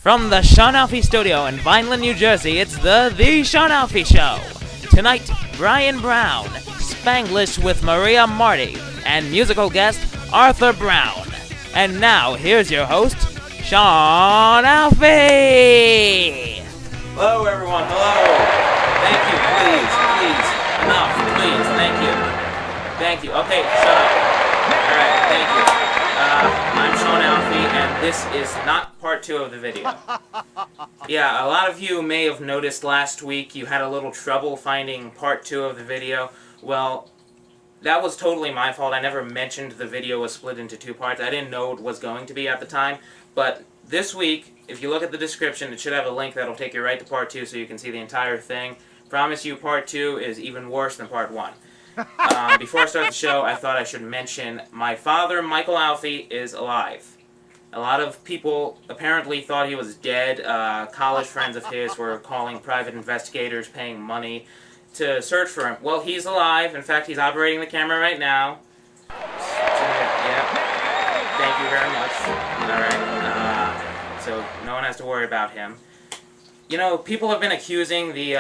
From the Sean Alfe studio in Vineland, New Jersey, it's the Sean Alfe Show. Tonight, Brian Brown, Spanglish with Maria Marty, and musical guest Arthur Brown. And now, here's your host, Sean Alfe! Hello, everyone. Hello. Thank you. Please. Enough. Please. Thank you. Okay, shut up. All right. Thank you. I'm Sean Alfe, and this is not part 2 of the video. Yeah, a lot of you may have noticed last week you had a little trouble finding part 2 of the video. Well, that was totally my fault. I never mentioned the video was split into 2 parts. I didn't know it was going to be at the time. But this week, if you look at the description, it should have a link that'll take you right to part 2 so you can see the entire thing. Promise you, part 2 is even worse than part 1. Before I start the show, I thought I should mention my father, Michael Alfe, is alive. A lot of people apparently thought he was dead. College friends of his were calling private investigators, paying money to search for him. Well, he's alive. In fact, he's operating the camera right now. Yeah. Thank you very much. Alright. So no one has to worry about him. You know, people have been accusing the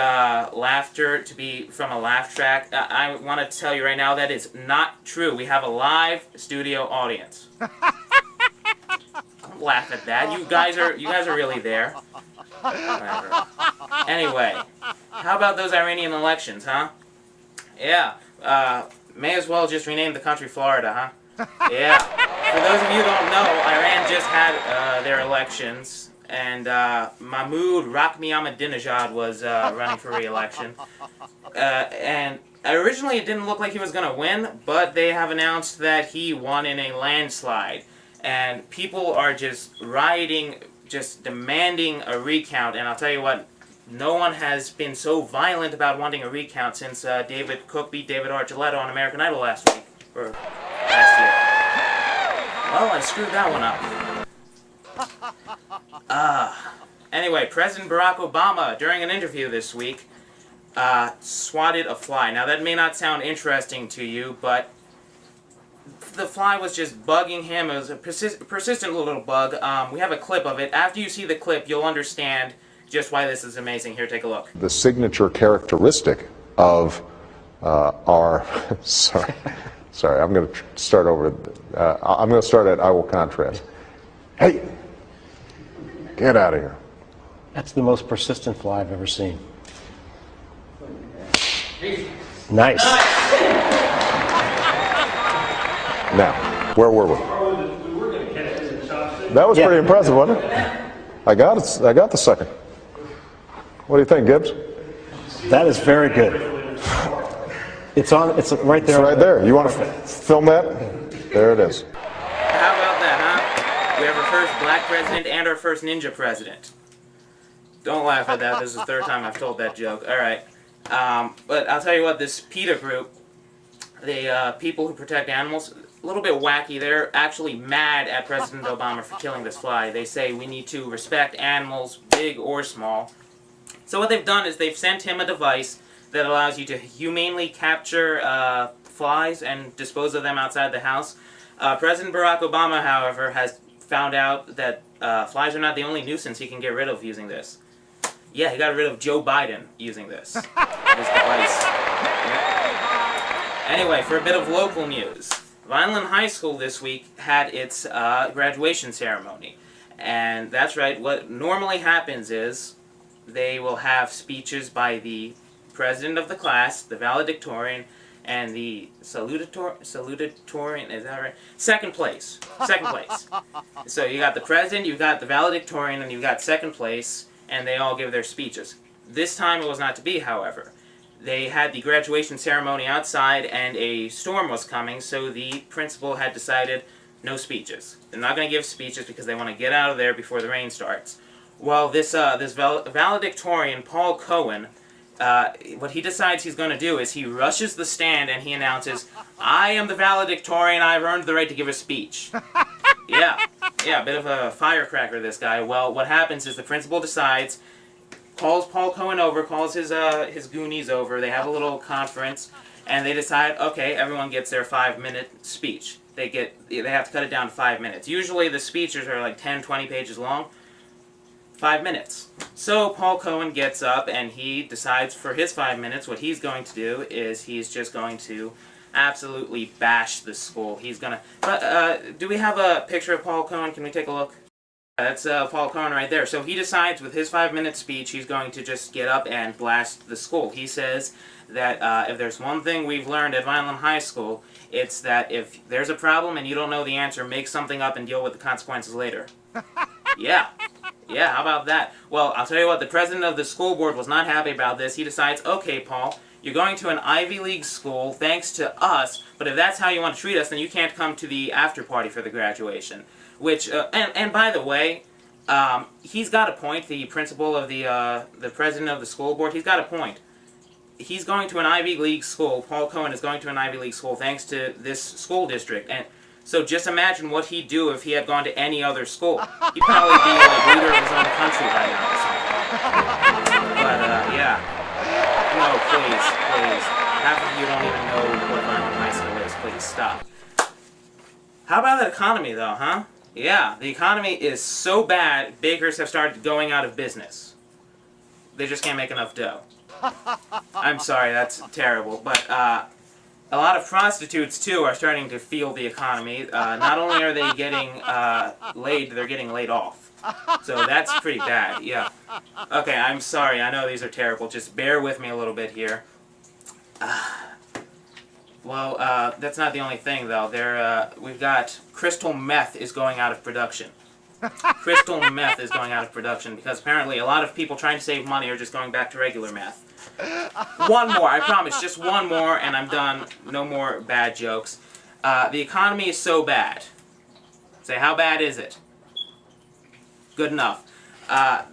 laughter to be from a laugh track. I want to tell you right now that is not true. We have a live studio audience. Don't laugh at that. You guys are really there. Whatever. Anyway, how about those Iranian elections, huh? Yeah. May as well just rename the country Florida, huh? Yeah. For those of you who don't know, Iran just had their elections. And Mahmoud Ahmadinejad was running for re-election. And originally it didn't look like he was going to win, but they have announced that he won in a landslide. And people are just rioting, just demanding a recount. And I'll tell you what, no one has been so violent about wanting a recount since David Cook beat David Archuleta on American Idol last week. Or last year. Well, I screwed that one up. Anyway, President Barack Obama, during an interview this week, swatted a fly. Now, that may not sound interesting to you, but the fly was just bugging him. It was a persistent little bug. We have a clip of it. After you see the clip, you'll understand just why this is amazing. Here, take a look. The signature characteristic of our... Sorry, I'm going to start over. I'm going to start at I will contrast. Hey! Get out of here. That's the most persistent fly I've ever seen. Nice. Now, where were we? That was pretty impressive, wasn't it? I got the second. What do you think, Gibbs? That is very good. It's right there. It's right there. You want to film that? There it is. How about that, huh? We have our first black president and our first ninja president. Don't laugh at that. This is the 3rd time I've told that joke. All right. But I'll tell you what, this PETA group, the people who protect animals, a little bit wacky. They're actually mad at President Obama for killing this fly. They say we need to respect animals, big or small. So what they've done is they've sent him a device that allows you to humanely capture flies and dispose of them outside the house. President Barack Obama, however, has found out that flies are not the only nuisance he can get rid of using this. Yeah, he got rid of Joe Biden using this device. Yeah. Anyway, for a bit of local news, Vineland High School this week had its graduation ceremony. And that's right, what normally happens is they will have speeches by the president of the class, the valedictorian, and the salutatorian, is that right? Second place. So you got the president, you've got the valedictorian, and you've got second place, and they all give their speeches. This time it was not to be, however. They had the graduation ceremony outside, and a storm was coming, so the principal had decided no speeches. They're not going to give speeches because they want to get out of there before the rain starts. Well, this valedictorian, Paul Cohen, what he decides he's going to do is he rushes the stand and he announces, "I am the valedictorian, I've earned the right to give a speech." Yeah, a bit of a firecracker, this guy. Well, what happens is the principal decides, calls Paul Cohen over, calls his goonies over, they have a little conference, and they decide, okay, everyone gets their 5-minute speech. They have to cut it down to 5 minutes. Usually the speeches are like 10, 20 pages long. 5 minutes. So Paul Cohen gets up and he decides for his 5 minutes what he's going to do is he's just going to absolutely bash the school. He's gonna... do we have a picture of Paul Cohen? Can we take a look? That's Paul Cohen right there. So he decides with his 5-minute speech he's going to just get up and blast the school. He says that if there's one thing we've learned at Vineland High School, it's that if there's a problem and you don't know the answer, make something up and deal with the consequences later. Yeah. Yeah, how about that? Well, I'll tell you what, the president of the school board was not happy about this. He decides, okay, Paul, you're going to an Ivy League school thanks to us, but if that's how you want to treat us, then you can't come to the after party for the graduation. Which, and by the way, he's got a point, the principal of the president of the school board, he's got a point. He's going to an Ivy League school, Paul Cohen is going to an Ivy League school thanks to this school district, and so just imagine what he'd do if he had gone to any other school. He'd probably be like leader of his own country by now or something. But, yeah. No, please. Half of you don't even know what Vineland High School is. Please, stop. How about that economy, though, huh? Yeah, the economy is so bad, bakers have started going out of business. They just can't make enough dough. I'm sorry, that's terrible, but, a lot of prostitutes, too, are starting to feel the economy. Not only are they getting laid, they're getting laid off. So that's pretty bad, yeah. Okay, I'm sorry. I know these are terrible. Just bear with me a little bit here. Well, that's not the only thing, though. We've got crystal meth is going out of production. Crystal meth is going out of production because apparently a lot of people trying to save money are just going back to regular meth. One more, I promise, just one more and I'm done. No more bad jokes. The economy is so bad. Say, how bad is it? Good enough.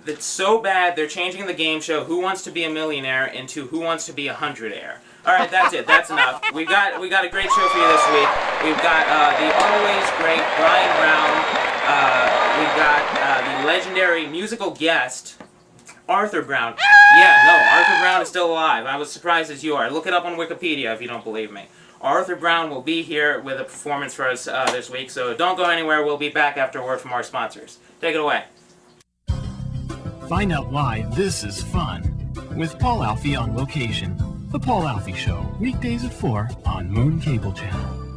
It's so bad they're changing the game show Who Wants to Be a Millionaire into Who Wants to Be a Hundredaire. Alright, that's it. That's enough. We got a great show for you this week. We've got the always great Brian Brown. We've got the legendary musical guest, Arthur Brown. Yeah, no, Arthur Brown is still alive. I was surprised as you are. Look it up on Wikipedia if you don't believe me. Arthur Brown will be here with a performance for us this week, so don't go anywhere. We'll be back after a word from our sponsors. Take it away. Find out why this is fun with Paul Alfe on location. The Paul Alfe Show, weekdays at 4 on Moon Cable Channel.